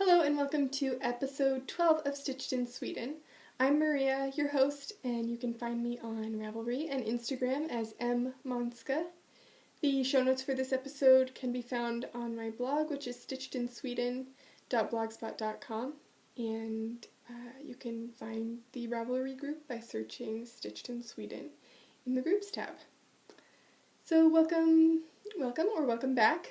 Hello and welcome to episode 12 of Stitched in Sweden. I'm Maria, your host, and you can find me on Ravelry and Instagram as mmonska. The show notes for this episode can be found on my blog, which is stitchedinsweden.blogspot.com, and you can find the Ravelry group by searching Stitched in Sweden in the Groups tab. So welcome back.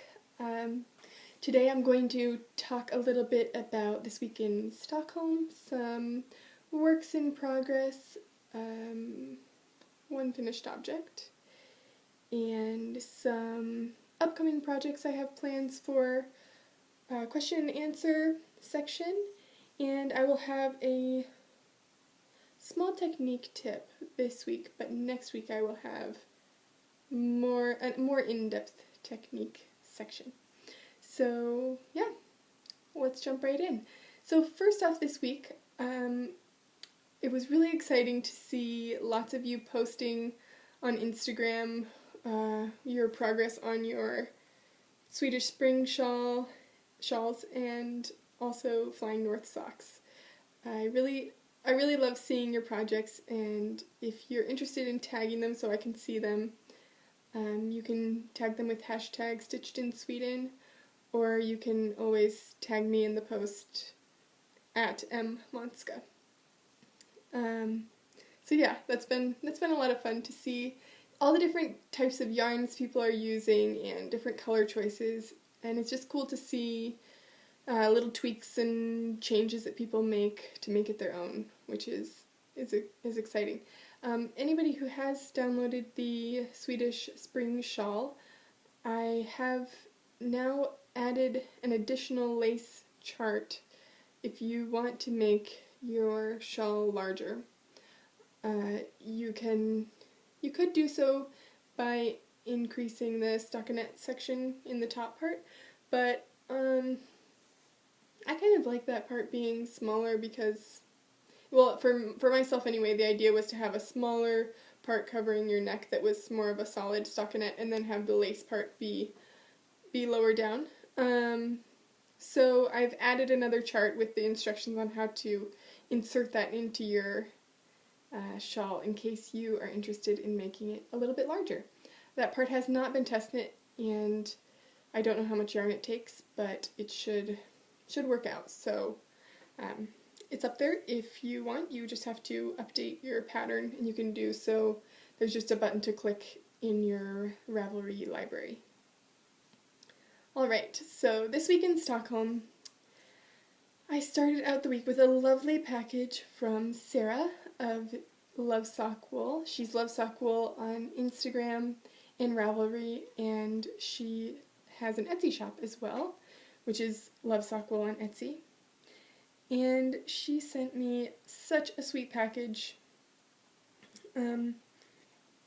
Today I'm going to talk a little bit about this week in Stockholm, some works in progress, one finished object, and some upcoming projects I have plans for, question and answer section, and I will have a small technique tip this week, but next week I will have a more in-depth technique section. So, yeah, let's jump right in. So first off this week, it was really exciting to see lots of you posting on Instagram your progress on your Swedish spring shawls and also Flying North socks. I really love seeing your projects, and if you're interested in tagging them so I can see them, you can tag them with hashtag Stitched in Sweden. Or you can always tag me in the post at mmonska. So yeah, that's been a lot of fun to see all the different types of yarns people are using and different color choices, and it's just cool to see little tweaks and changes that people make to make it their own, which is exciting. Anybody who has downloaded the Swedish spring shawl, I have now added an additional lace chart if you want to make your shawl larger. You could do so by increasing the stockinette section in the top part, but I kind of like that part being smaller because, well, for myself anyway, the idea was to have a smaller part covering your neck that was more of a solid stockinette, and then have the lace part be lower down. So I've added another chart with the instructions on how to insert that into your shawl in case you are interested in making it a little bit larger. That part has not been test knit, and I don't know how much yarn it takes, but it should work out. So it's up there if you want. You just have to update your pattern, and you can do so. There's just a button to click in your Ravelry library. Alright, so this week in Stockholm, I started out the week with a lovely package from Sarah of Love Sock Wool. She's Love Sock Wool on Instagram and Ravelry, and she has an Etsy shop as well, which is Love Sock Wool on Etsy. And she sent me such a sweet package.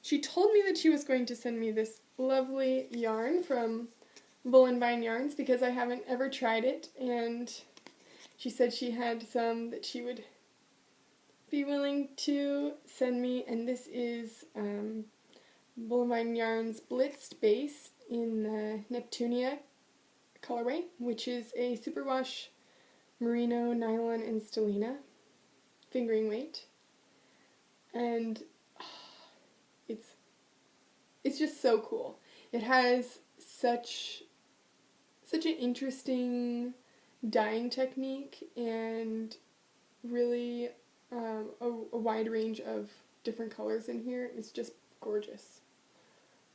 She told me that she was going to send me this lovely yarn from Wool and Vine Yarns because I haven't ever tried it, and she said she had some that she would be willing to send me, and this is Wool and Vine Yarns Blitzed Base in the Neptunia colorway, which is a superwash merino, nylon, and stellina fingering weight, and it's just so cool. It has such an interesting dyeing technique and really a wide range of different colors in here. It's just gorgeous.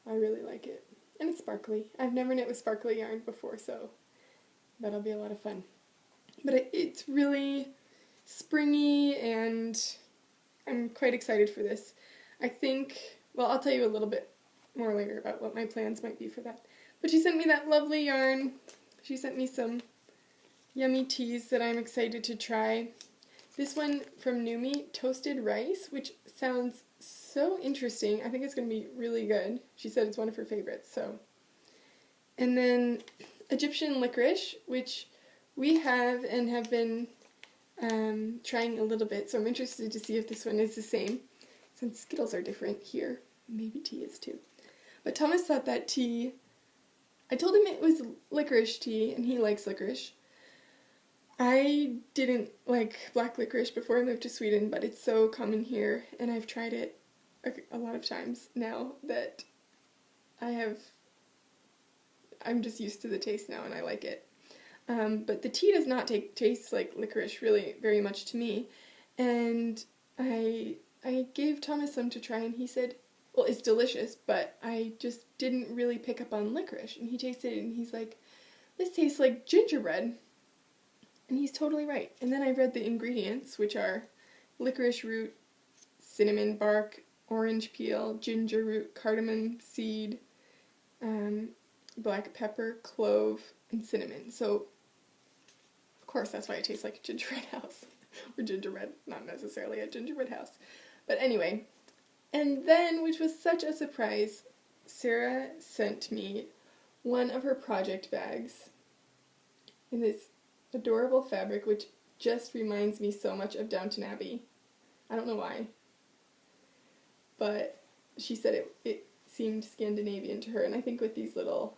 I really like it. And it's sparkly. I've never knit with sparkly yarn before, so that'll be a lot of fun. But it's really springy, and I'm quite excited for this. I think, well, I'll tell you a little bit more later about what my plans might be for that. But she sent me that lovely yarn. She sent me some yummy teas that I'm excited to try. This one from Numi, Toasted Rice, which sounds so interesting. I think it's going to be really good. She said it's one of her favorites, so. And then Egyptian Licorice, which we have and have been trying a little bit, so I'm interested to see if this one is the same, since Skittles are different here. Maybe tea is too. But Thomas thought that tea, I told him it was licorice tea, and he likes licorice. I didn't like black licorice before I moved to Sweden, but it's so common here, and I've tried it a lot of times now that I'm just used to the taste now and I like it. But the tea does not taste like licorice really very much to me, and I gave Thomas some to try, and he said, well, it's delicious, but I just didn't really pick up on licorice, and he tasted it, and he's like, this tastes like gingerbread. And he's totally right. And then I read the ingredients, which are licorice root, cinnamon bark, orange peel, ginger root, cardamom seed, black pepper, clove, and cinnamon. So, of course, that's why it tastes like a gingerbread house. Or gingerbread, not necessarily a gingerbread house. But anyway, and then, which was such a surprise, Sarah sent me one of her project bags in this adorable fabric, which just reminds me so much of Downton Abbey. I don't know why. But she said it seemed Scandinavian to her, and I think with these little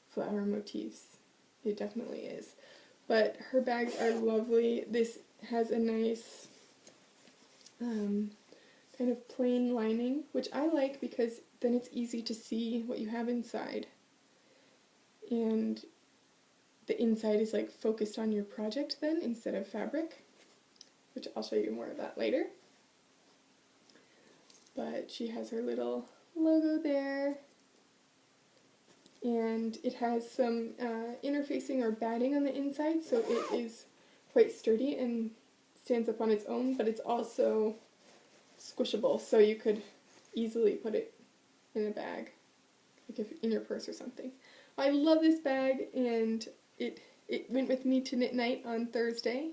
flower motifs, it definitely is. But her bags are lovely. This has a nice kind of plain lining, which I like because then it's easy to see what you have inside. And the inside is like focused on your project then instead of fabric, which I'll show you more of that later. But she has her little logo there, and it has some interfacing or batting on the inside, so it is quite sturdy and stands up on its own, but it's also squishable, so you could easily put it in a bag, like if in your purse or something. I love this bag, and it went with me to knit night on Thursday,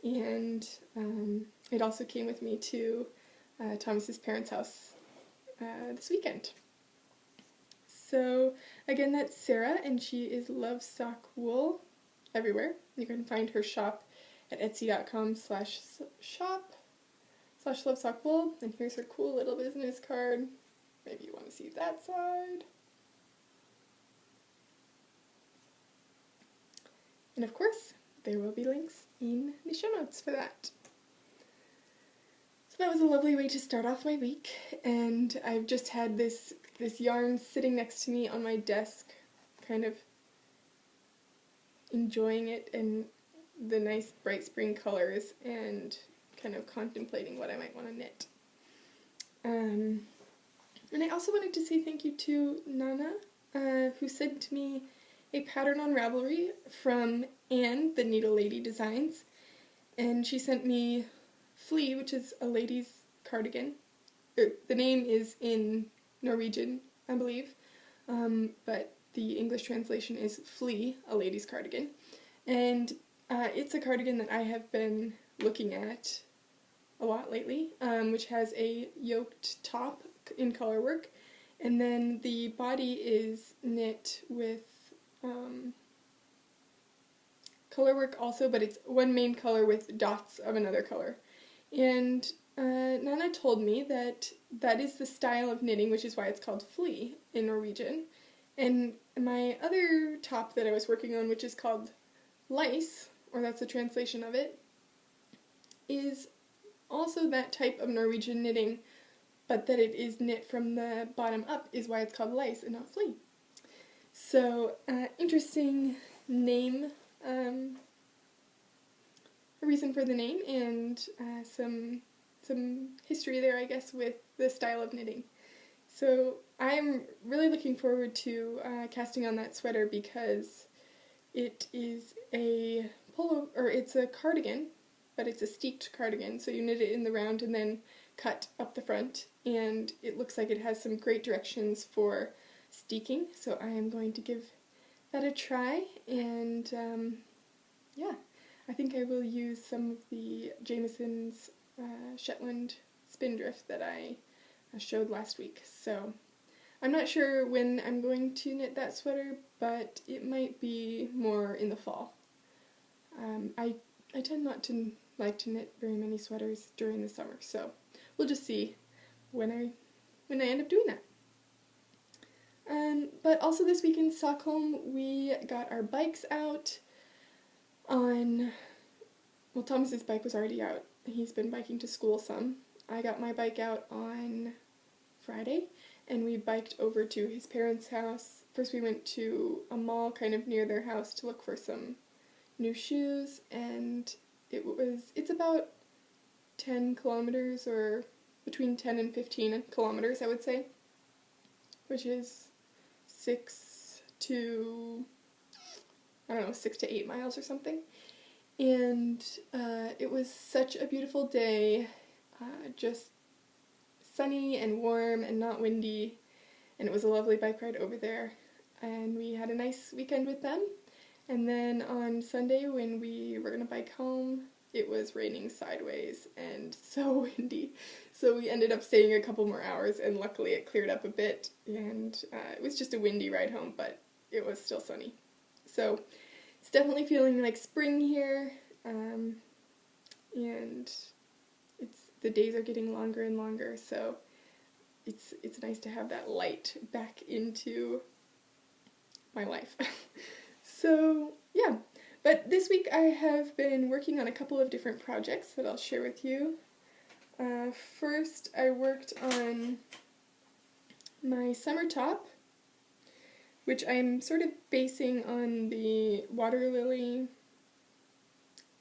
and it also came with me to Thomas's parents' house this weekend. So again, that's Sarah, and she is Love Sock Wool everywhere. You can find her shop at etsy.com/shop/lovesockwool, and here's her cool little business card. Maybe you want to see that side. And of course, there will be links in the show notes for that. So that was a lovely way to start off my week, and I've just had this yarn sitting next to me on my desk, kind of enjoying it and the nice bright spring colors, and kind of contemplating what I might want to knit. And I also wanted to say thank you to Nana, who sent me a pattern on Ravelry from Anne, the Needle Lady Designs, and she sent me Flea, which is a lady's cardigan. The name is in Norwegian, I believe, but the English translation is Flea, a lady's cardigan, and it's a cardigan that I have been looking at a lot lately, which has a yoked top in color work, and then the body is knit with color work also, but it's one main color with dots of another color. And Nana told me that that is the style of knitting, which is why it's called Flea in Norwegian. And my other top that I was working on, which is called Lice, or that's a translation of it, is also that type of Norwegian knitting, but that it is knit from the bottom up is why it's called Lice and not Flea. So, interesting name, a reason for the name, and some history there, I guess, with the style of knitting. So I'm really looking forward to casting on that sweater because it is a polo, or it's a cardigan, but it's a steeked cardigan, so you knit it in the round and then cut up the front, and it looks like it has some great directions for steeking, so I am going to give that a try, and yeah, I think I will use some of the Jamieson's Shetland Spindrift that I showed last week, so I'm not sure when I'm going to knit that sweater, but it might be more in the fall. I tend not to like to knit very many sweaters during the summer, so we'll just see when I end up doing that. But also this week in Stockholm, we got our bikes out. on, well, Thomas's bike was already out. He's been biking to school some. I got my bike out on Friday, and we biked over to his parents' house. First we went to a mall kind of near their house to look for some new shoes, and it's about 10 kilometers, or between 10 and 15 kilometers, I would say, which is 6 to 8 miles or something. And it was such a beautiful day, just sunny and warm and not windy, and it was a lovely bike ride over there, and we had a nice weekend with them. And then on Sunday, when we were going to bike home, it was raining sideways and so windy, so we ended up staying a couple more hours, and luckily it cleared up a bit, and it was just a windy ride home, but it was still sunny. So it's definitely feeling like spring here, and the days are getting longer and longer, so it's nice to have that light back into my life. So yeah, but this week I have been working on a couple of different projects that I'll share with you. First, I worked on my summer top, which I'm sort of basing on the Water Lily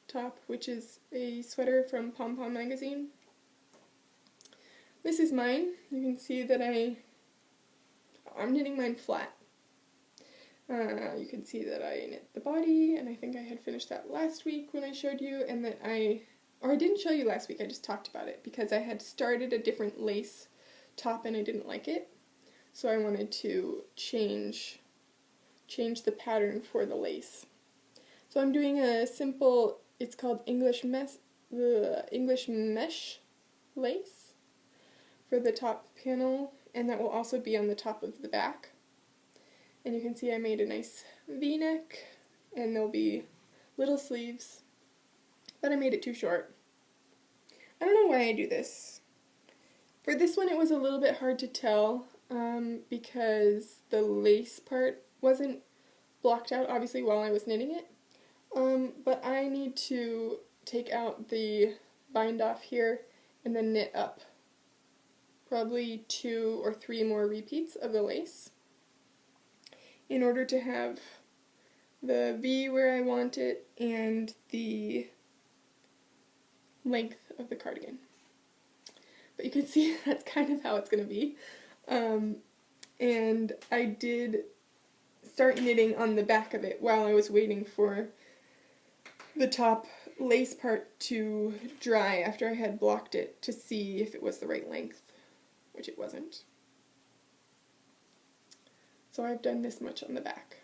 top, which is a sweater from Pom Pom magazine. This is mine. You can see that I'm knitting mine flat. You can see that I knit the body, and I think I had finished that last week when I showed you, and that I didn't show you last week, I just talked about it, because I had started a different lace top and I didn't like it, so I wanted to change the pattern for the lace. So I'm doing a simple, it's called English mesh lace for the top panel, and that will also be on the top of the back. And you can see I made a nice V-neck, and there'll be little sleeves, but I made it too short. I don't know why I do this. For this one it was a little bit hard to tell, because the lace part wasn't blocked out, obviously, while I was knitting it. But I need to take out the bind off here and then knit up probably 2 or 3 more repeats of the lace in order to have the V where I want it and the length of the cardigan. But you can see that's kind of how it's going to be. And I did start knitting on the back of it while I was waiting for the top lace part to dry after I had blocked it to see if it was the right length, which it wasn't. So I've done this much on the back.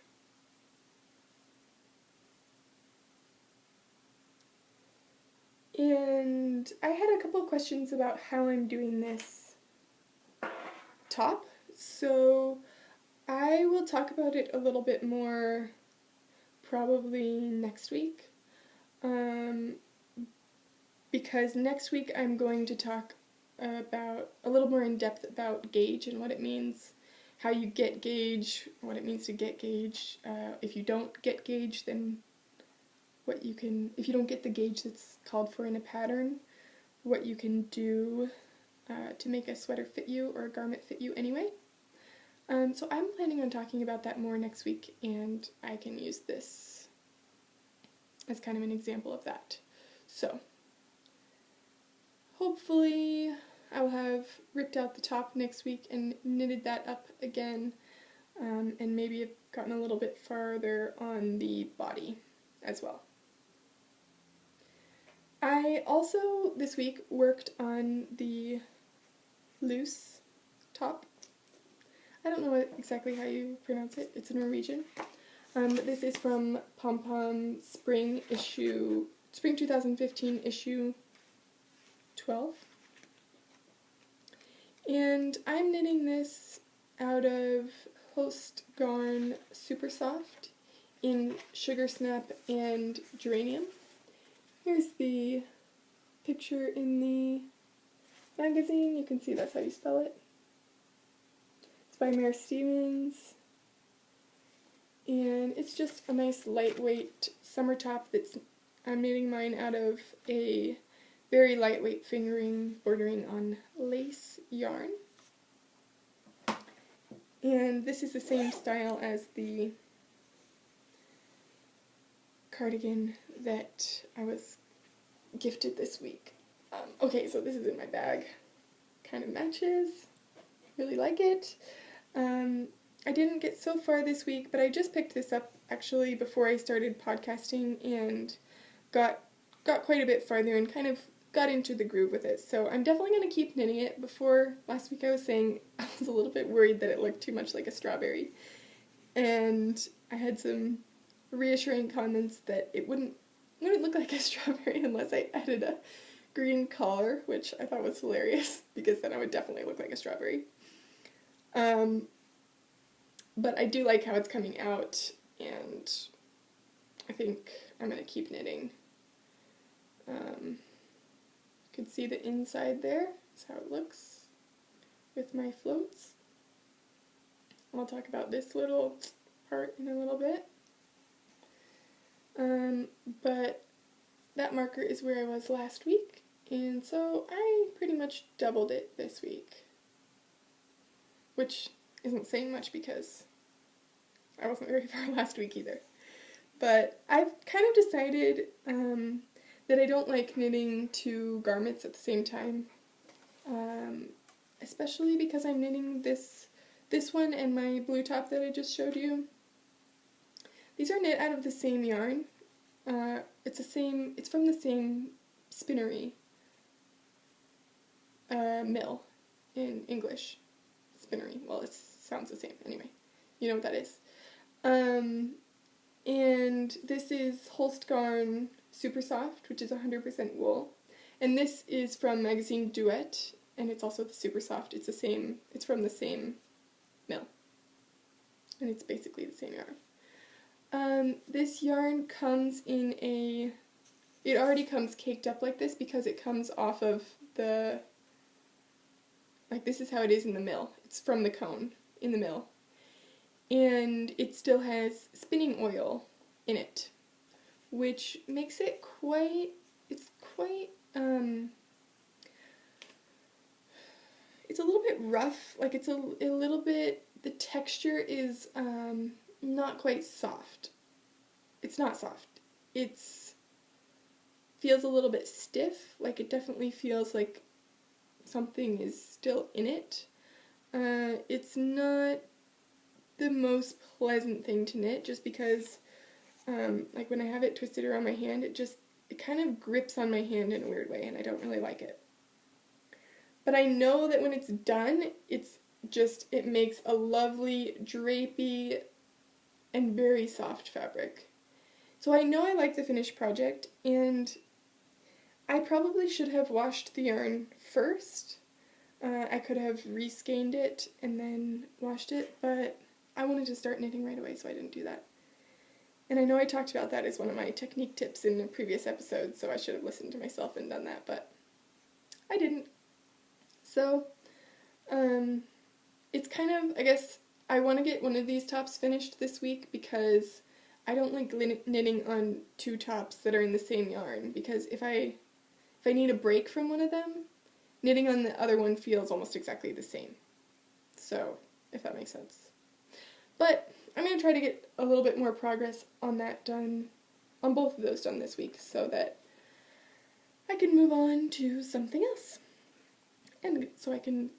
And I had a couple of questions about how I'm doing this top, so I will talk about it a little bit more probably next week, because next week I'm going to talk about a little more in depth about gauge and what it means, how you get gauge, what it means to get gauge. If you don't get gauge, then if you don't get the gauge that's called for in a pattern, what you can do to make a sweater fit you or a garment fit you anyway. So I'm planning on talking about that more next week, and I can use this as kind of an example of that. So hopefully I'll have ripped out the top next week and knitted that up again, and maybe have gotten a little bit farther on the body as well. I also this week worked on the loose top. I don't know exactly how you pronounce it. It's in Norwegian. But this is from Pom Pom Spring 2015 issue 12. And I'm knitting this out of Host Garn Super Soft in Sugar Snap and Geranium. Here's the picture in the magazine. You can see that's how you spell it. It's by Mare Stevens. And it's just a nice lightweight summer top I'm knitting mine out of a very lightweight fingering bordering on lace yarn. And this is the same style as the cardigan that I was gifted this week. Okay, so this is in my bag. Kind of matches. Really like it. I didn't get so far this week, but I just picked this up actually before I started podcasting and got quite a bit farther and kind of got into the groove with it. So I'm definitely going to keep knitting it. Before last week I was saying I was a little bit worried that it looked too much like a strawberry. And I had some reassuring comments that it wouldn't look like a strawberry unless I added a green collar, which I thought was hilarious because then I would definitely look like a strawberry. But I do like how it's coming out, and I think I'm going to keep knitting. You can see the inside there. That's how it looks with my floats. I'll talk about this little part in a little bit. But that marker is where I was last week, and so I pretty much doubled it this week, which isn't saying much because I wasn't very far last week either. But I've kind of decided that I don't like knitting two garments at the same time, especially because I'm knitting this one and my blue top that I just showed you. These are knit out of the same yarn. It's from the same spinnery mill in English. Spinnery. Well, it sounds the same anyway. You know what that is. And this is Holstgarn Super Soft, which is 100% wool. And this is from Magazine Duet, and it's also the Super Soft. It's from the same mill. And it's basically the same yarn. This yarn comes it already comes caked up like this because it comes off of this is how it is in the mill. It's from the cone in the mill. And it still has spinning oil in it, which makes it it's a little bit rough, like it's a little bit, the texture is not quite soft. It's not soft. Feels a little bit stiff, like it definitely feels like something is still in it. It's not the most pleasant thing to knit just because like when I have it twisted around my hand, it kind of grips on my hand in a weird way, and I don't really like it. But I know that when it's done, it makes a lovely, drapey, and very soft fabric. So I know I like the finished project, and I probably should have washed the yarn first. I could have reskeined it and then washed it, but I wanted to start knitting right away, so I didn't do that. And I know I talked about that as one of my technique tips in a previous episode, so I should have listened to myself and done that, but I didn't. So, it's kind of, I guess, I want to get one of these tops finished this week because I don't like knitting on two tops that are in the same yarn, because if I need a break from one of them, knitting on the other one feels almost exactly the same. So, if that makes sense. But I'm going to try to get a little bit more progress on that done, on both of those done this week, so that I can move on to something else. And so I can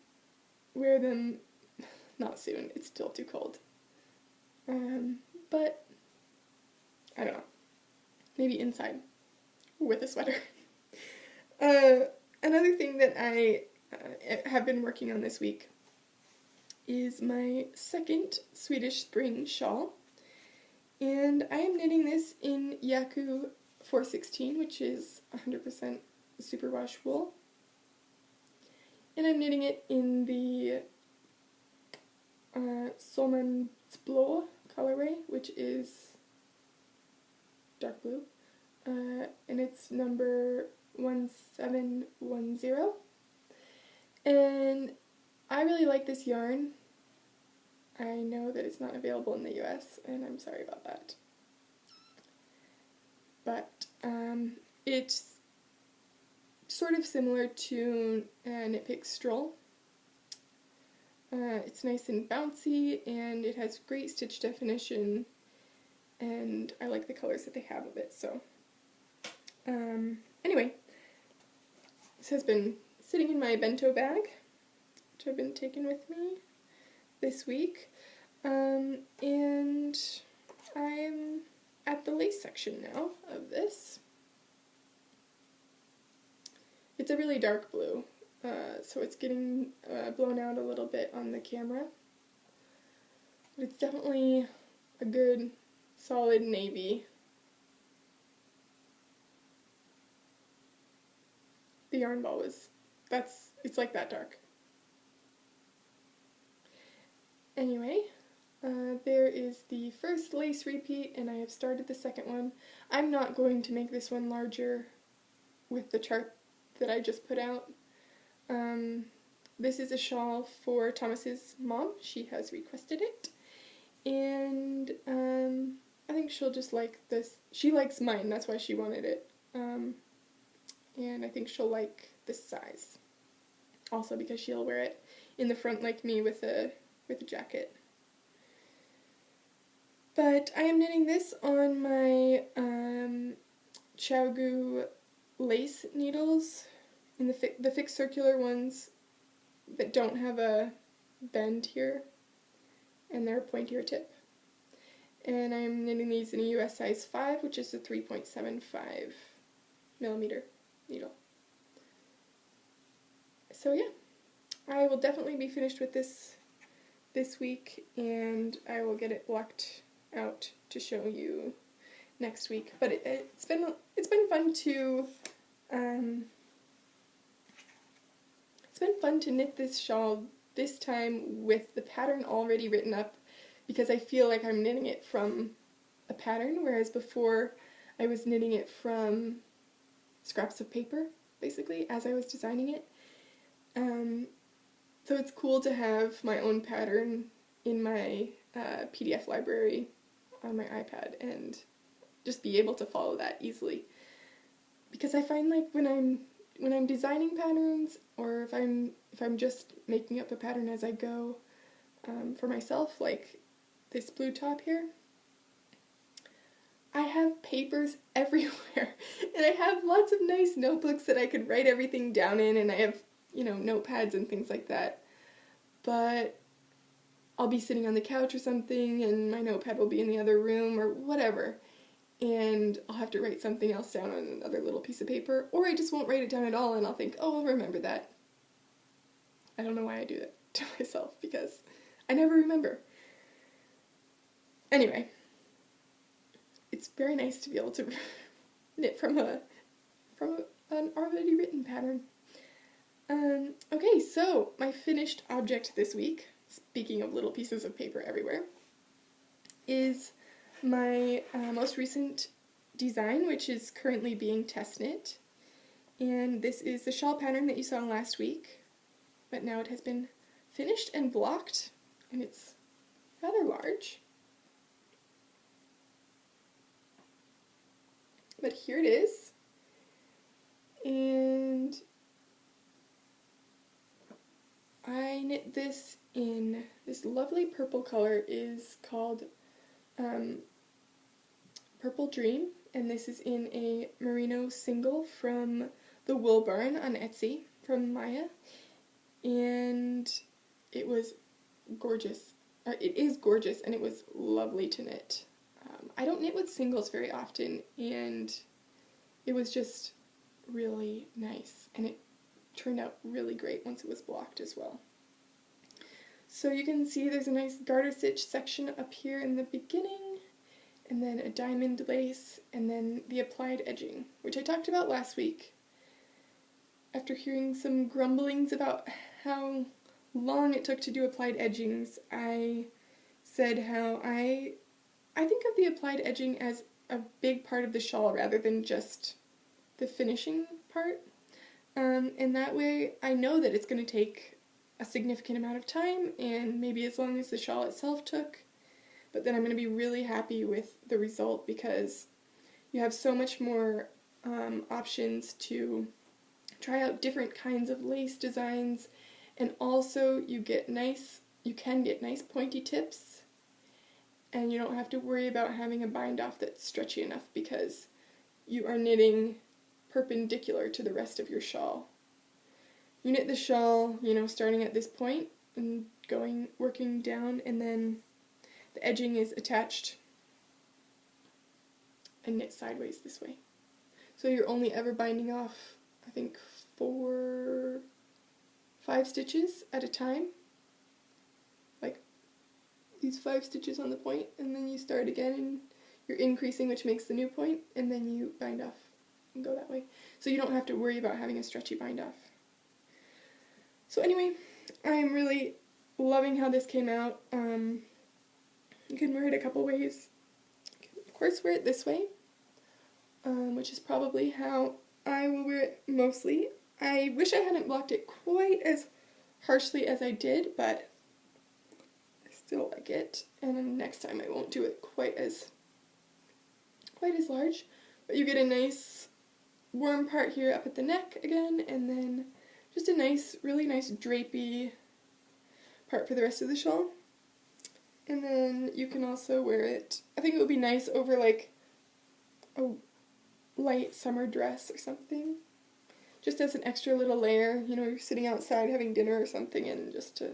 wear them, not soon, it's still too cold. But, I don't know, maybe inside with a sweater. Another thing that I have been working on this week is my second Swedish spring shawl, and I am knitting this in Yaku 416, which is 100% superwash wool, and I'm knitting it in the Solmansblå colorway, which is dark blue, and it's number 1710, and I really like this yarn. I know that it's not available in the US, and I'm sorry about that. But it's sort of similar to Knit Picks Stroll. It's nice and bouncy, and it has great stitch definition, and I like the colors that they have of it. So anyway, this has been sitting in my bento bag, which I've been taking with me this week, and I'm at the lace section now of this. It's a really dark blue, so it's getting blown out a little bit on the camera, but it's definitely a good solid navy. The yarn ball it's like that dark. Anyway, there is the first lace repeat, and I have started the second one. I'm not going to make this one larger with the chart that I just put out. This is a shawl for Thomas's mom. She has requested it, and I think she'll just like this. She likes mine, that's why she wanted it, and I think she'll like this size, also because she'll wear it in the front like me with a jacket. But I am knitting this on my ChiaoGoo lace needles, in the fixed circular ones that don't have a bend here, and they're a pointier tip. And I'm knitting these in a US size 5, which is a 3.75 millimeter needle. So yeah, I will definitely be finished with this week, and I will get it blocked out to show you next week. But it's been fun to knit this shawl this time with the pattern already written up, because I feel like I'm knitting it from a pattern, whereas before I was knitting it from scraps of paper, basically, as I was designing it. So it's cool to have my own pattern in my PDF library on my iPad and just be able to follow that easily. Because I find like when I'm designing patterns, or if I'm just making up a pattern as I go for myself, like this blue top here, I have papers everywhere, and I have lots of nice notebooks that I could write everything down in, and I have, notepads and things like that. But I'll be sitting on the couch or something, and my notepad will be in the other room or whatever, and I'll have to write something else down on another little piece of paper, or I just won't write it down at all, and I'll think, oh, I'll remember that. I don't know why I do that to myself, because I never remember. Anyway, it's very nice to be able to knit from an already written pattern. Okay, so my finished object this week, speaking of little pieces of paper everywhere, is my most recent design, which is currently being test knit. And this is the shawl pattern that you saw last week, but now it has been finished and blocked, and it's rather large. But here it is, and I knit this in this lovely purple color. Is called Purple Dream, and this is in a merino single from the Wool Barn on Etsy from Maya, and it was gorgeous. It is gorgeous, and it was lovely to knit. I don't knit with singles very often, and it was just really nice, and it turned out really great once it was blocked as well. So you can see there's a nice garter stitch section up here in the beginning, and then a diamond lace, and then the applied edging, which I talked about last week. After hearing some grumblings about how long it took to do applied edgings, I said how I think of the applied edging as a big part of the shawl rather than just the finishing part. And that way I know that it's going to take a significant amount of time, and maybe as long as the shawl itself took. But then I'm going to be really happy with the result because you have so much more options to try out different kinds of lace designs, and also you can get nice pointy tips, and you don't have to worry about having a bind off that's stretchy enough because you are knitting perpendicular to the rest of your shawl. You knit the shawl, starting at this point and working down, and then the edging is attached and knit sideways this way. So you're only ever binding off, I think, 5 stitches at a time. Like these 5 stitches on the point, and then you start again and you're increasing, which makes the new point, and then you bind off and go that way. So you don't have to worry about having a stretchy bind off. So anyway, I'm really loving how this came out. You can wear it a couple ways. You can, of course, wear it this way, which is probably how I will wear it mostly. I wish I hadn't blocked it quite as harshly as I did, but I still like it. And then next time I won't do it quite as large. But you get a nice warm part here up at the neck again, and then just a really nice drapey part for the rest of the shawl. And then you can also wear it, I think it would be nice over like a light summer dress or something. Just as an extra little layer, you're sitting outside having dinner or something, and just to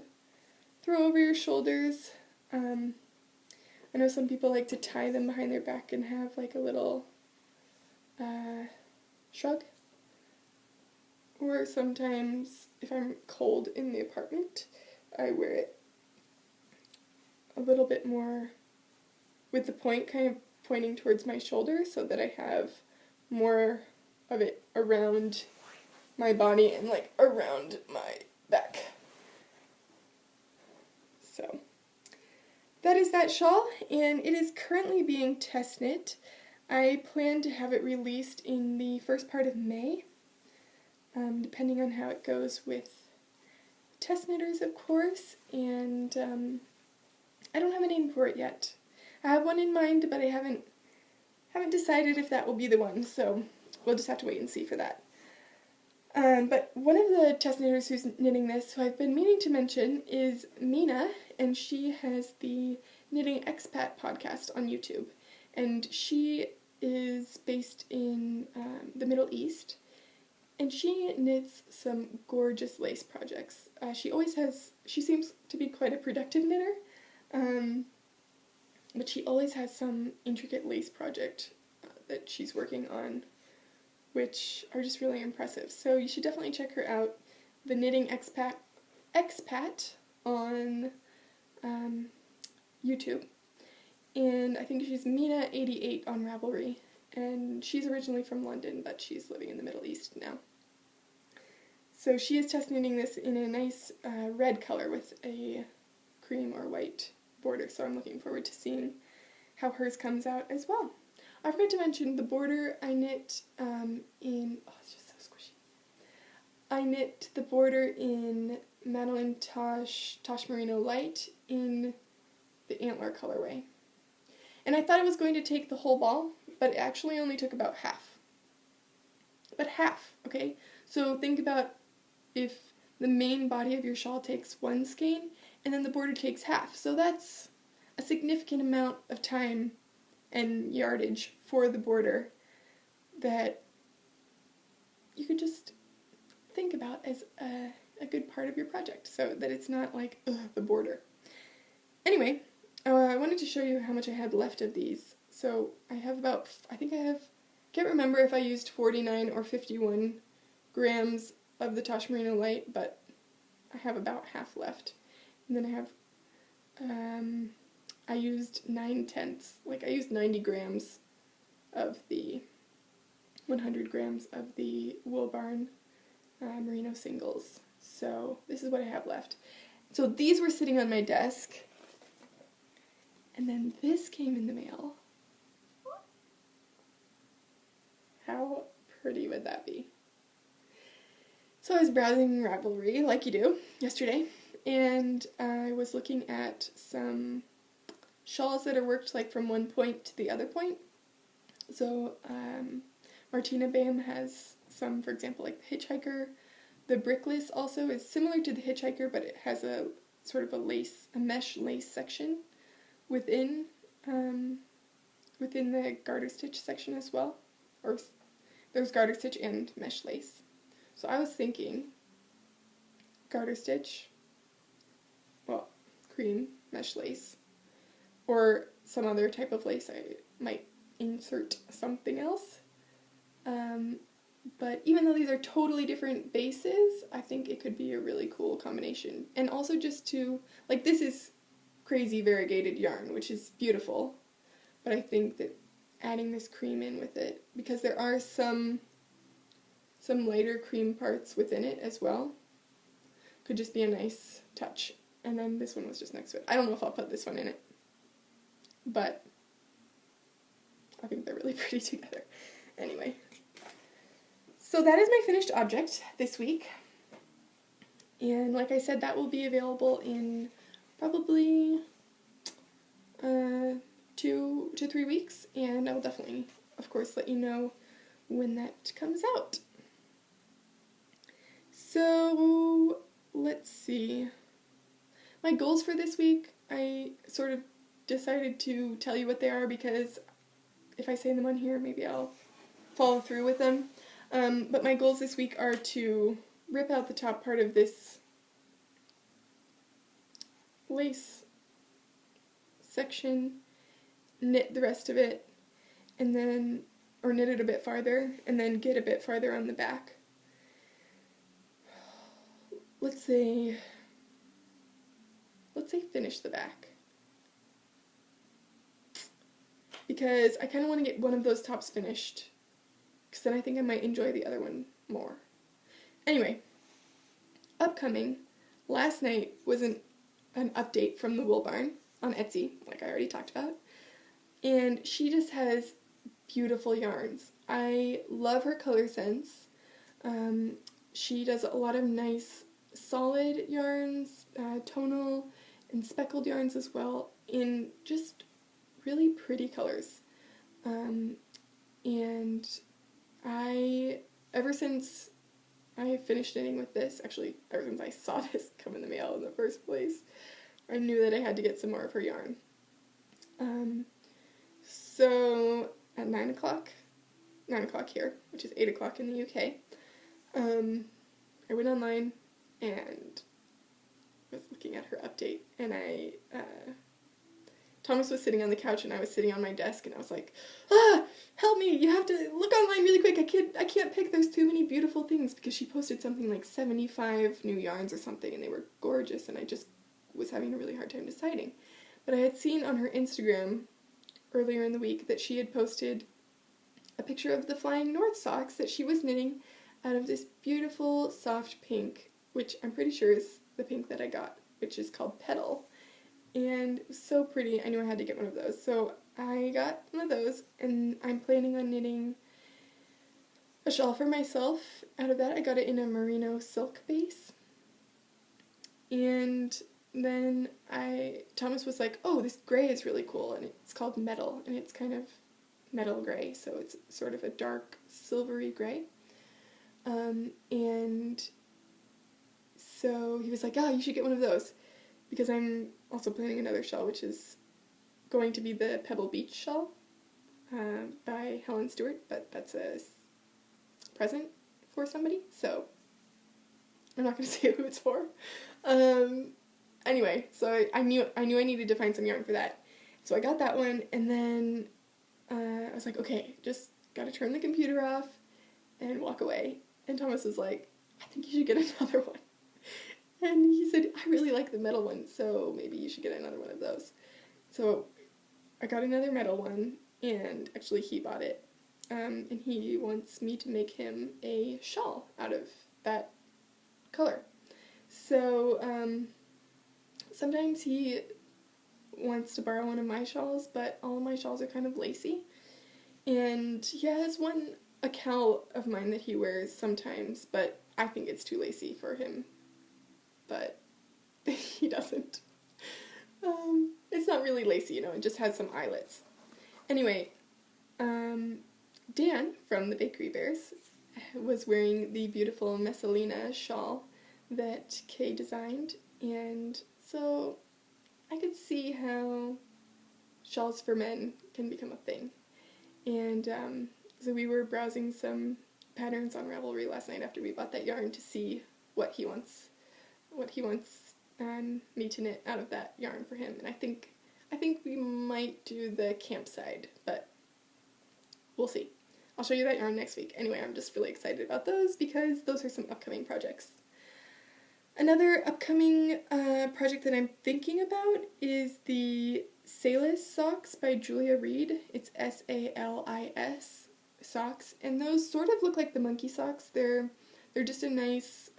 throw over your shoulders. I know some people like to tie them behind their back and have like a little shrug. Or sometimes, if I'm cold in the apartment, I wear it a little bit more with the point kind of pointing towards my shoulder so that I have more of it around my body and like around my back. So that is that shawl, and it is currently being test knit. I plan to have it released in the first part of May, depending on how it goes with test knitters, of course, and I don't have a name for it yet. I have one in mind, but I haven't decided if that will be the one, so we'll just have to wait and see for that. But one of the test knitters who's knitting this, who I've been meaning to mention, is Mina, and she has the Knitting Expat podcast on YouTube, and she is based in the Middle East, and she knits some gorgeous lace projects. She seems to be quite a productive knitter, but she always has some intricate lace project that she's working on, which are just really impressive. So you should definitely check her out, the Knitting Expat on YouTube. And I think she's Mina88 on Ravelry. And she's originally from London, but she's living in the Middle East now. So she is test knitting this in a nice red color with a cream or white border. So I'm looking forward to seeing how hers comes out as well. I forgot to mention the border I knit it's just so squishy. I knit the border in Madeline Tosh Merino Light in the Antler colorway. And I thought it was going to take the whole ball, but it actually only took about half. But half, okay? So think about if the main body of your shawl takes 1 skein, and then the border takes half. So that's a significant amount of time and yardage for the border that you could just think about as a good part of your project, so that it's not like, the border. Anyway, I wanted to show you how much I had left of these. So I have can't remember if I used 49 or 51 grams of the Tosh Merino Light, but I have about half left. And then I have, I used 9/10, I used 90 grams of the 100 grams of the Wool Barn Merino singles. So this is what I have left. So these were sitting on my desk, and then this came in the mail. How pretty would that be? So I was browsing Ravelry, like you do, yesterday, and I was looking at some shawls that are worked like from one point to the other point. So Martina Bam has some, for example, like the Hitchhiker. The Brickless also is similar to the Hitchhiker, but it has a sort of a mesh lace section within the garter stitch section as well. Or there's garter stitch and mesh lace. So I was thinking garter stitch, well, cream mesh lace, or some other type of lace. I might insert something else. But even though these are totally different bases, I think it could be a really cool combination. And also just to, like, this is crazy variegated yarn, which is beautiful. But I think that adding this cream in with it, because there are some lighter cream parts within it as well, could just be a nice touch. And then this one was just next to it. I don't know if I'll put this one in it, but I think they're really pretty together. Anyway. So that is my finished object this week, and like I said, that will be available in probably 2 to 3 weeks, and I will definitely, of course, let you know when that comes out. So, let's see. My goals for this week, I sort of decided to tell you what they are, because if I say them on here, maybe I'll follow through with them. But my goals this week are to rip out the top part of this lace section, knit the rest of it, and then, or knit it a bit farther, and then get a bit farther on the back. Let's say finish the back. Because I kind of want to get one of those tops finished, because then I think I might enjoy the other one more. Anyway, upcoming, last night was an update from the Wool Barn on Etsy, like I already talked about, and she just has beautiful yarns. I love her color sense. She does a lot of nice solid yarns, tonal and speckled yarns as well, in just really pretty colors. And ever since I finished knitting with this, actually, ever since I saw this come in the mail in the first place, I knew that I had to get some more of her yarn. So, at 9 o'clock here, which is 8 o'clock in the UK, I went online and was looking at her update, and Thomas was sitting on the couch and I was sitting on my desk, and I was like, help me, you have to look online really quick, I can't pick, there's too many beautiful things, because she posted something like 75 new yarns or something, and they were gorgeous, and I just was having a really hard time deciding. But I had seen on her Instagram earlier in the week that she had posted a picture of the Flying North socks that she was knitting out of this beautiful soft pink, which I'm pretty sure is the pink that I got, which is called Petal. And it was so pretty, I knew I had to get one of those. So I got one of those, and I'm planning on knitting a shawl for myself out of that. I got it in a merino silk base. And then Thomas was like, oh, this gray is really cool, and it's called Metal, and it's kind of metal gray, so it's sort of a dark silvery gray. And so he was like, you should get one of those, because I'm also planning another shawl, which is going to be the Pebble Beach shawl by Helen Stewart, but that's a present for somebody, so I'm not going to say who it's for. Anyway, so I knew I needed to find some yarn for that. So I got that one, and then I was like, okay, just gotta turn the computer off and walk away. And Thomas was like, I think you should get another one. And he said, I really like the metal one, so maybe you should get another one of those. So I got another metal one, and actually he bought it. And he wants me to make him a shawl out of that color. So sometimes he wants to borrow one of my shawls, but all of my shawls are kind of lacy. And he has a cowl of mine that he wears sometimes, but I think it's too lacy for him, but he doesn't. It's not really lacy, it just has some eyelets. Anyway, Dan from the Bakery Bears was wearing the beautiful Messalina shawl that Kay designed, and so I could see how shawls for men can become a thing. And so we were browsing some patterns on Ravelry last night after we bought that yarn to see what he wants me to knit out of that yarn for him. And I think we might do the campside, but we'll see. I'll show you that yarn next week. Anyway, I'm just really excited about those because those are some upcoming projects. Another upcoming project that I'm thinking about is the Salis socks by Julia Reed. It's S-A-L-I-S socks, and those sort of look like the monkey socks. They're just a nice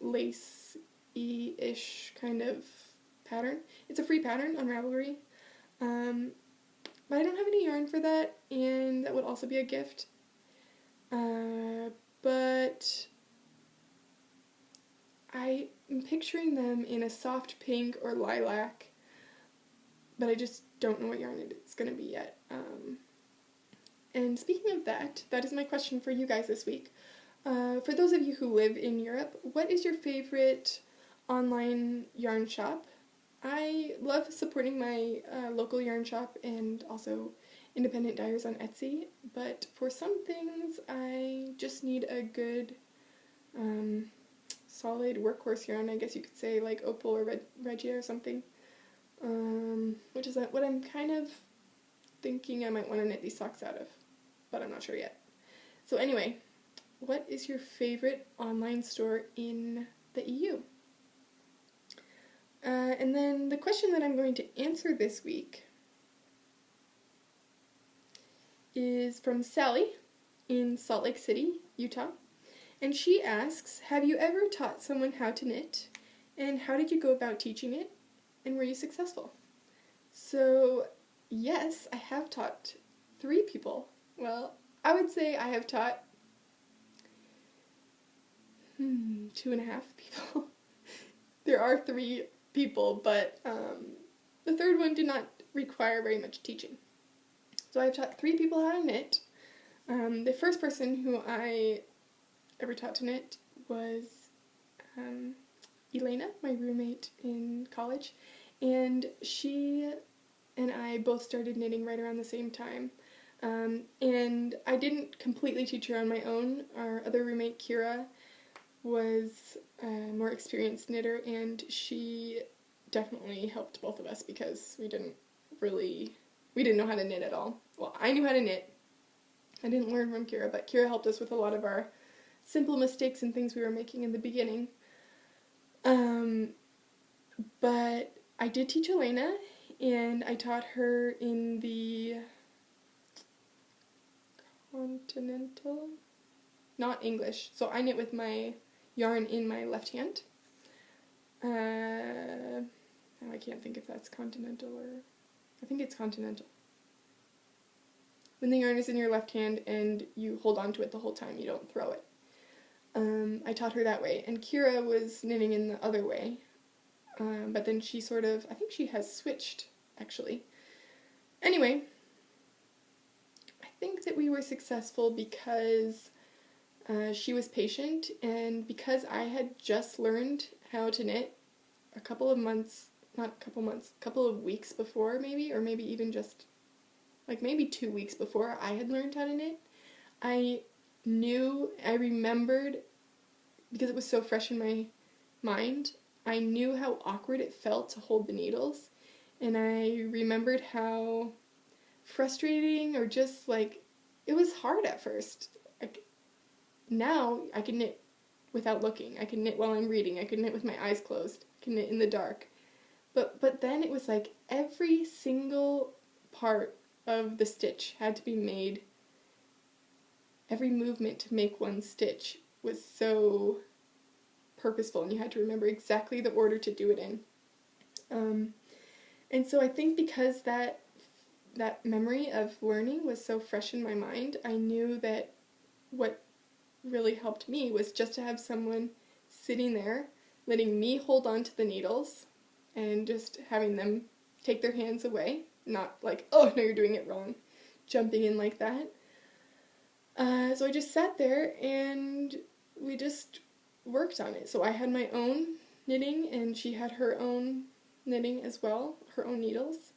lace-y-ish kind of pattern. It's a free pattern on Ravelry, but I don't have any yarn for that, and that would also be a gift. But I am picturing them in a soft pink or lilac, but I just don't know what yarn it's going to be yet. And speaking of that is my question for you guys this week. For those of you who live in Europe, what is your favorite online yarn shop? I love supporting my local yarn shop and also independent dyers on Etsy, but for some things I just need a good solid workhorse yarn, I guess you could say, like Opal or Regia or something, which is what I'm kind of thinking I might want to knit these socks out of, but I'm not sure yet. So anyway, what is your favorite online store in the EU? And then the question that I'm going to answer this week is from Sally in Salt Lake City, Utah. And she asks, have you ever taught someone how to knit? And how did you go about teaching it? And were you successful? So, yes, I have taught 3 people. Well, I would say I have taught 2.5 people. There are 3 people, but the third one did not require very much teaching. So I've taught 3 people how to knit. The first person who I ever taught to knit was Elena, my roommate in college, and she and I both started knitting right around the same time. And I didn't completely teach her on my own. Our other roommate, Kira, was a more experienced knitter, and she definitely helped both of us because we didn't know how to knit at all. Well, I knew how to knit. I didn't learn from Kira, but Kira helped us with a lot of our simple mistakes and things we were making in the beginning. But I did teach Elena, and I taught her in the continental, not English. So I knit with my yarn in my left hand. Now I can't think if that's continental or, I think it's continental. When the yarn is in your left hand and you hold on to it the whole time, you don't throw it. I taught her that way, and Kira was knitting in the other way, but then she I think she has switched, actually. Anyway, I think that we were successful because she was patient, and because I had just learned how to knit a couple of weeks before maybe, or maybe even just maybe 2 weeks before I had learned how to knit, I remembered, because it was so fresh in my mind, I knew how awkward it felt to hold the needles, and I remembered how frustrating or just it was hard at first. Now I can knit without looking. I can knit while I'm reading. I can knit with my eyes closed. I can knit in the dark. But then it was every single part of the stitch had to be made. Every movement to make one stitch was so purposeful, and you had to remember exactly the order to do it in. And so I think because that memory of learning was so fresh in my mind, I knew that what really helped me was just to have someone sitting there, letting me hold on to the needles, and just having them take their hands away, not like, oh, no, you're doing it wrong, jumping in like that. So I just sat there and we just worked on it. So I had my own knitting and she had her own knitting as well, her own needles,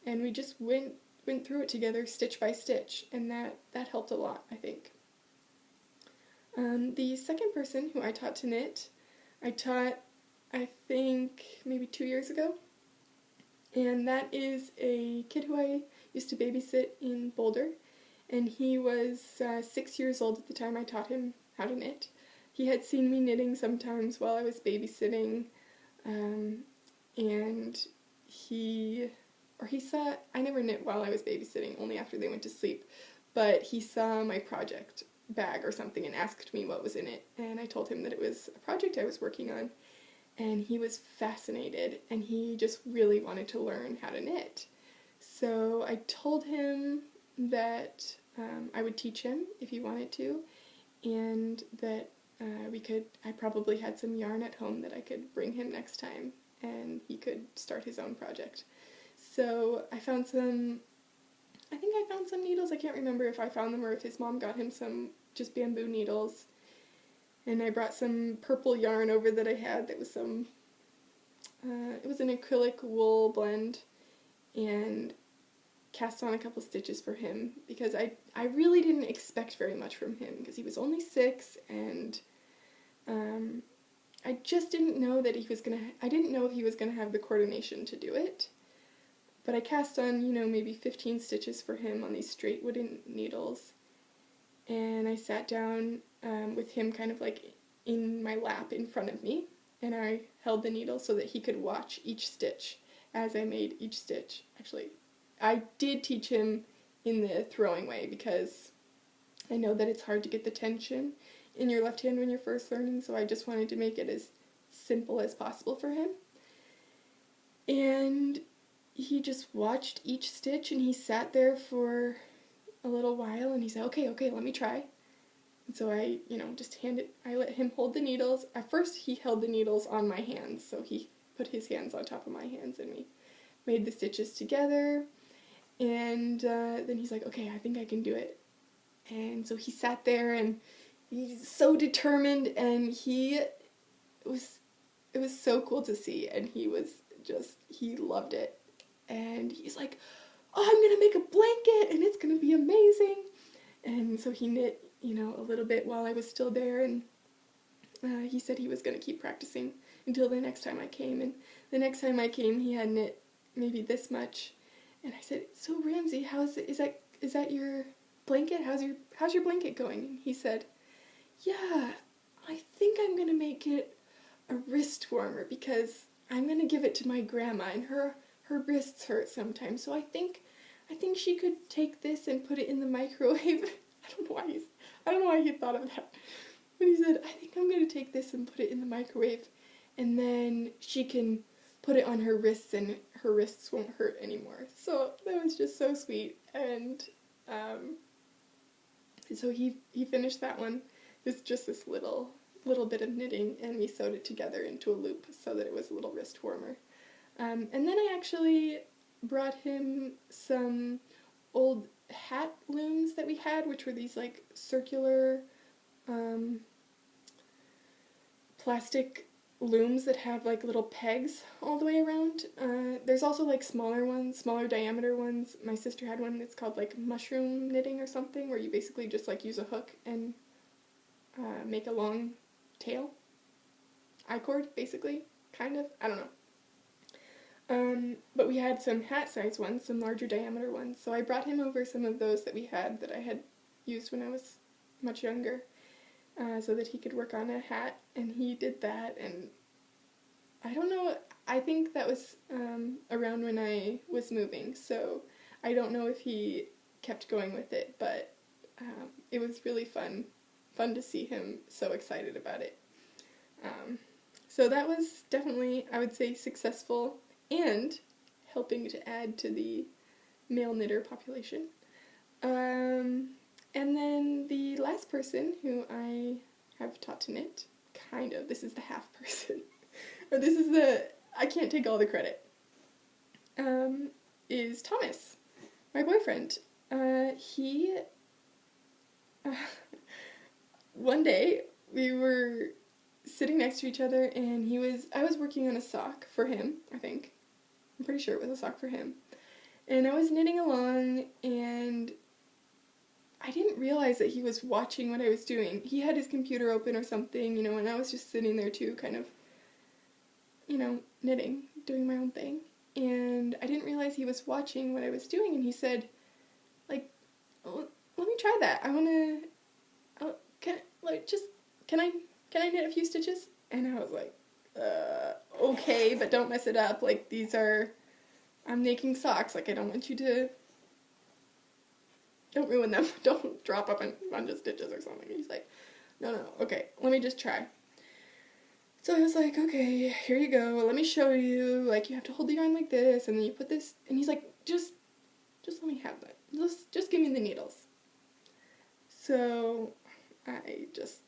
and we just went through it together stitch by stitch, and that helped a lot, I think. The second person who I taught to knit, I think, maybe 2 years ago, and that is a kid who I used to babysit in Boulder, and he was 6 years old at the time I taught him how to knit. He had seen me knitting sometimes while I was babysitting, and he saw, I never knit while I was babysitting, only after they went to sleep, but he saw my project bag or something and asked me what was in it, and I told him that it was a project I was working on, and he was fascinated, and he just really wanted to learn how to knit. So I told him that I would teach him if he wanted to, and that I probably had some yarn at home that I could bring him next time, and he could start his own project. So I found some needles. I can't remember if I found them or if his mom got him some just bamboo needles. And I brought some purple yarn over that I had that was it was an acrylic wool blend, and cast on a couple stitches for him because I really didn't expect very much from him because he was only 6, and I just didn't know that I didn't know if he was going to have the coordination to do it. But I cast on, maybe 15 stitches for him on these straight wooden needles. And I sat down with him kind of like in my lap in front of me. And I held the needle so that he could watch each stitch as I made each stitch. Actually, I did teach him in the throwing way because I know that it's hard to get the tension in your left hand when you're first learning. So I just wanted to make it as simple as possible for him. And he just watched each stitch, and he sat there for a little while, and he said, okay, let me try. And so I, I let him hold the needles. At first, he held the needles on my hands, so he put his hands on top of my hands, and we made the stitches together, and then he's like, okay, I think I can do it. And so he sat there, and he's so determined, and it was so cool to see, and he loved it. And he's like, oh, I'm going to make a blanket, and it's going to be amazing. And so he knit, a little bit while I was still there, and he said he was going to keep practicing until the next time I came. And the next time I came, he had knit maybe this much. And I said, so Ramsey, is that your blanket? How's your blanket going? And he said, yeah, I think I'm going to make it a wrist warmer because I'm going to give it to my grandma, and her wrists hurt sometimes, so I think she could take this and put it in the microwave. I don't know why he thought of that. But he said, I think I'm going to take this and put it in the microwave, and then she can put it on her wrists, and her wrists won't hurt anymore. So that was just so sweet, and so he finished that one. It's just this little bit of knitting, and we sewed it together into a loop so that it was a little wrist warmer. And then I actually brought him some old hat looms that we had, which were these like circular plastic looms that have like little pegs all the way around. There's also like smaller diameter ones. My sister had one that's called like mushroom knitting or something, where you basically just like use a hook and make a long tail. I-cord, basically, kind of. I don't know. But we had some hat-size ones, some larger diameter ones, so I brought him over some of those that we had that I had used when I was much younger, so that he could work on a hat, and he did that, and I don't know, I think that was around when I was moving, so I don't know if he kept going with it, but it was really fun to see him so excited about it. So that was definitely, I would say, successful and helping to add to the male knitter population. And then the last person who I have taught to knit, kind of, this is the half person, or this is the, I can't take all the credit, is Thomas, my boyfriend. One day we were sitting next to each other, and I was working on a sock for him, I think. I'm pretty sure it was a sock for him. And I was knitting along, and I didn't realize that he was watching what I was doing. He had his computer open or something, and I was just sitting there too, kind of, knitting, doing my own thing. And I didn't realize he was watching what I was doing, and he said, like, oh, let me try that. I want to, can I knit a few stitches? And I was like, okay, but don't mess it up. Like, I'm making socks. Like, I don't want you to, don't ruin them. Don't drop up a bunch of stitches or something. He's like, no, okay, let me just try. So I was like, okay, here you go. Let me show you. Like, you have to hold the yarn like this, and then you put this, and he's like, just let me have that. Just give me the needles. So I just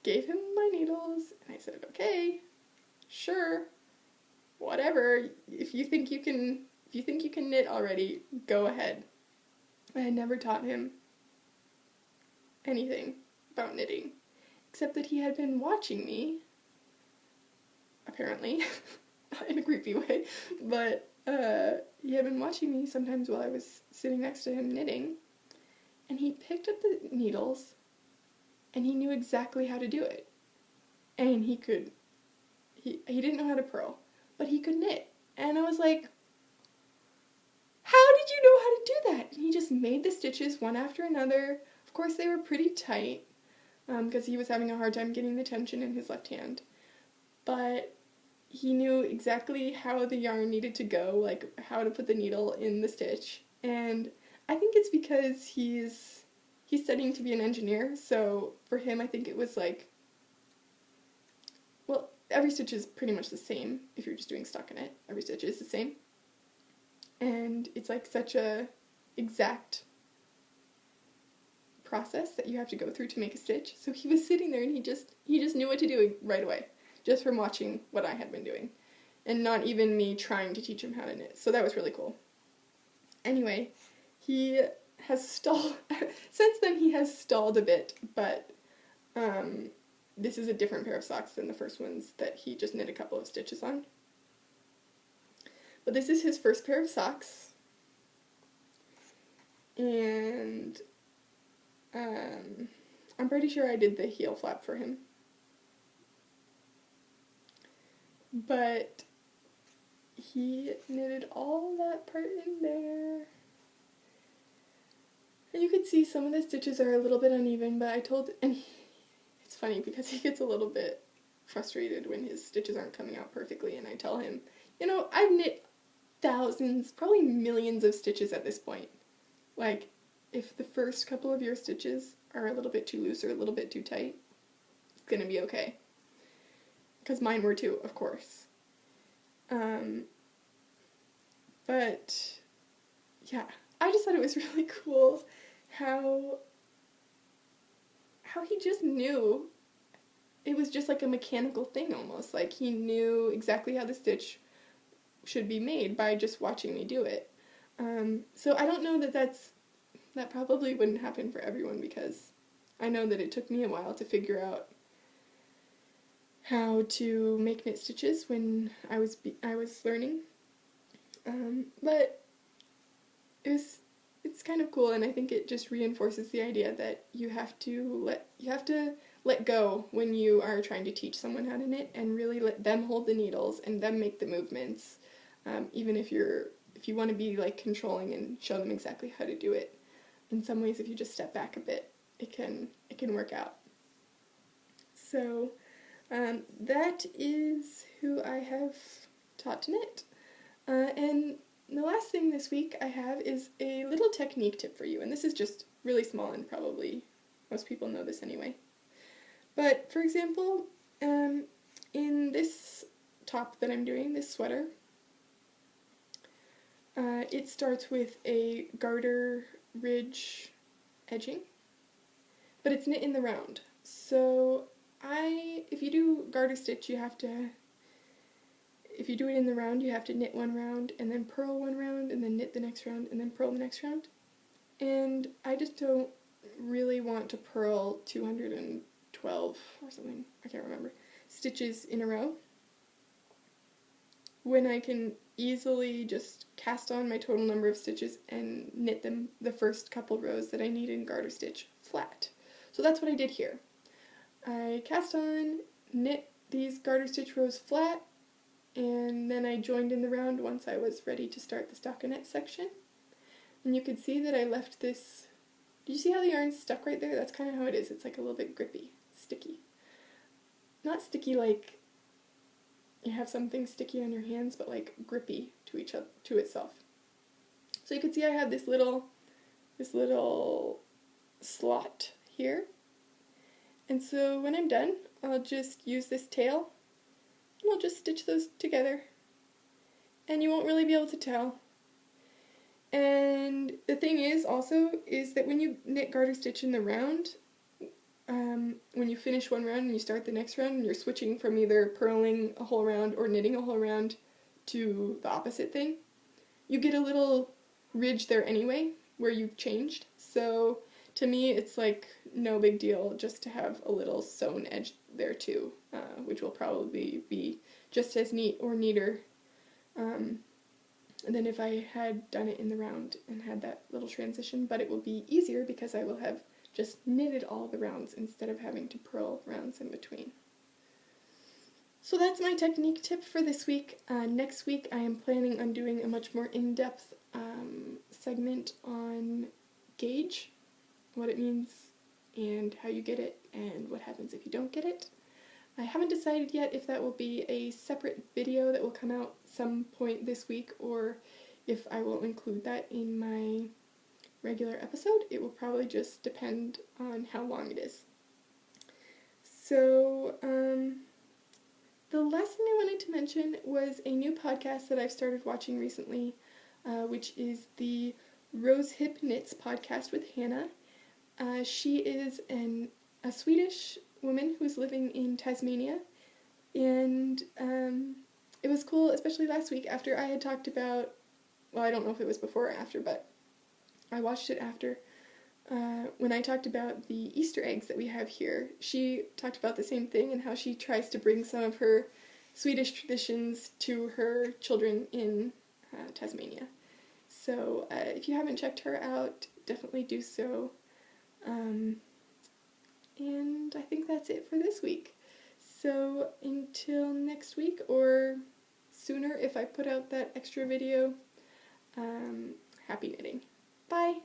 gave him my needles, and I said, okay, sure, whatever. If you think you can knit already, go ahead. I had never taught him anything about knitting, except that he had been watching me, apparently, in a creepy way, but he had been watching me sometimes while I was sitting next to him knitting, and he picked up the needles, and he knew exactly how to do it. And he didn't know how to purl, but he could knit. And I was like, how did you know how to do that? And he just made the stitches one after another. Of course, they were pretty tight, because he was having a hard time getting the tension in his left hand. But he knew exactly how the yarn needed to go, like how to put the needle in the stitch. And I think it's because he's studying to be an engineer, so for him I think it was like, well, every stitch is pretty much the same if you're just doing stockinette. Every stitch is the same. And it's like such a exact process that you have to go through to make a stitch. So he was sitting there and he just knew what to do right away, just from watching what I had been doing, and not even me trying to teach him how to knit. So that was really cool. Anyway, he has stalled, since then he has stalled a bit, but this is a different pair of socks than the first ones that he just knit a couple of stitches on. But this is his first pair of socks, and I'm pretty sure I did the heel flap for him. But he knitted all that part in there. And you could see some of the stitches are a little bit uneven, but it's funny because he gets a little bit frustrated when his stitches aren't coming out perfectly, and I tell him, I've knit thousands, probably millions of stitches at this point. Like, if the first couple of your stitches are a little bit too loose or a little bit too tight, it's gonna be okay. Because mine were too, of course. But yeah, I just thought it was really cool how he just knew. It was just like a mechanical thing almost. Like, he knew exactly how the stitch should be made by just watching me do it. So I don't know that probably wouldn't happen for everyone, because I know that it took me a while to figure out how to make knit stitches when I was learning. But it's kind of cool, and I think it just reinforces the idea that you have to let go when you are trying to teach someone how to knit, and really let them hold the needles and them make the movements. Even if you want to be like controlling and show them exactly how to do it. In some ways, if you just step back a bit, it can work out. So that is who I have taught to knit. And the last thing this week I have is a little technique tip for you, and this is just really small, and probably most people know this anyway. But for example, in this top that I'm doing, this sweater, it starts with a garter ridge edging, but it's knit in the round. So if you do garter stitch, if you do it in the round, you have to knit one round and then purl one round and then knit the next round and then purl the next round. And I just don't really want to purl 212 or something, I can't remember, stitches in a row when I can easily just cast on my total number of stitches and knit them the first couple rows that I need in garter stitch flat. So that's what I did here. I cast on, knit these garter stitch rows flat, and then I joined in the round once I was ready to start the stockinette section. And you can see that I left this, do you see how the yarn's stuck right there? That's kind of how it is. It's like a little bit grippy, sticky. Not sticky like you have something sticky on your hands, but like grippy to itself. So you can see I have this little slot here. And so when I'm done, I'll just use this tail and I'll just stitch those together. And you won't really be able to tell. And the thing is that when you knit garter stitch in the round, when you finish one round and you start the next round and you're switching from either purling a whole round or knitting a whole round to the opposite thing, you get a little ridge there anyway where you've changed. So to me it's like no big deal just to have a little sewn edge there too, which will probably be just as neat or neater than if I had done it in the round and had that little transition, but it will be easier because I will have just knitted all the rounds instead of having to purl rounds in between. So that's my technique tip for this week. Next week I am planning on doing a much more in-depth segment on gauge, what it means and how you get it and what happens if you don't get it. I haven't decided yet if that will be a separate video that will come out some point this week or if I will include that in my regular episode. It will probably just depend on how long it is. So, the last thing I wanted to mention was a new podcast that I've started watching recently, which is the Rose Hip Knits podcast with Hannah. She is a Swedish woman who's living in Tasmania, and it was cool, especially last week after I had talked about, well, I don't know if it was before or after, but I watched it after, when I talked about the Easter eggs that we have here. She talked about the same thing and how she tries to bring some of her Swedish traditions to her children in Tasmania. So if you haven't checked her out, definitely do so. And I think that's it for this week. So until next week, or sooner if I put out that extra video, happy knitting. Bye!